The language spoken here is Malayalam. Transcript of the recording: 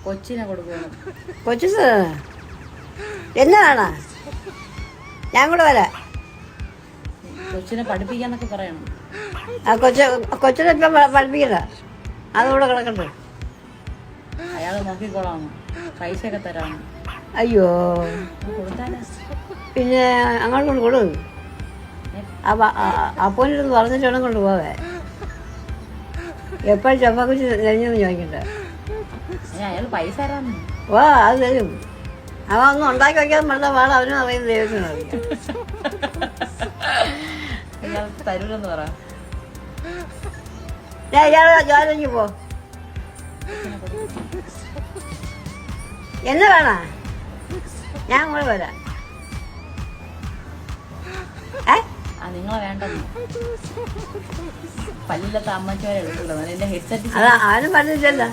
കൊച്ചിനെ കൊടുക്കണം. കൊച്ചിന് എന്നാണ് ഞാൻ കൂടെ വരാം. കൊച്ചിനെ പഠിപ്പിക്കാന്നൊക്കെ പറയണം. ആ കൊച്ചിനെ ഇപ്പം പഠിപ്പിക്കണ്ട, അതുകൂടെ കിടക്കട്ടെ. അയാൾ നോക്കിക്കോളാം, പൈസയൊക്കെ തരാണ്. അയ്യോ കൊടുത്താലേ പിന്നെ അങ്ങോട്ട് കൊണ്ട് കൊടു. അപ്പോഴൊന്ന് പറഞ്ഞിട്ട് വേണം കൊണ്ട് പോവേ. എപ്പോഴും ചമ്മക്കുച്ച് നെഞ്ഞെന്ന് ചോദിക്കട്ടെ. അയാൾ പൈസ തരാന്ന്. ഓ അത് തരും. അവ ഒന്നും ഉണ്ടാക്കി വയ്ക്കാൻ പറഞ്ഞ പാടെ അവനും അറിയുന്ന ദൈവത്തിനും അറിയാം. അയാൾ തരൂലെന്ന് പറ. ഇയാളെ ജോലിക്ക് പോ. എന്നെ വേണ ഞാൻ കൂടെ വരാം. നിങ്ങളെ വേണ്ടെന്ന് പല്ലില്ലാത്ത അമ്മച്ചവരെ എടുക്കില്ല. എന്റെ ഹെഡ്സെറ്റ് അത് ആരും പറഞ്ഞില്ലല്ലോ.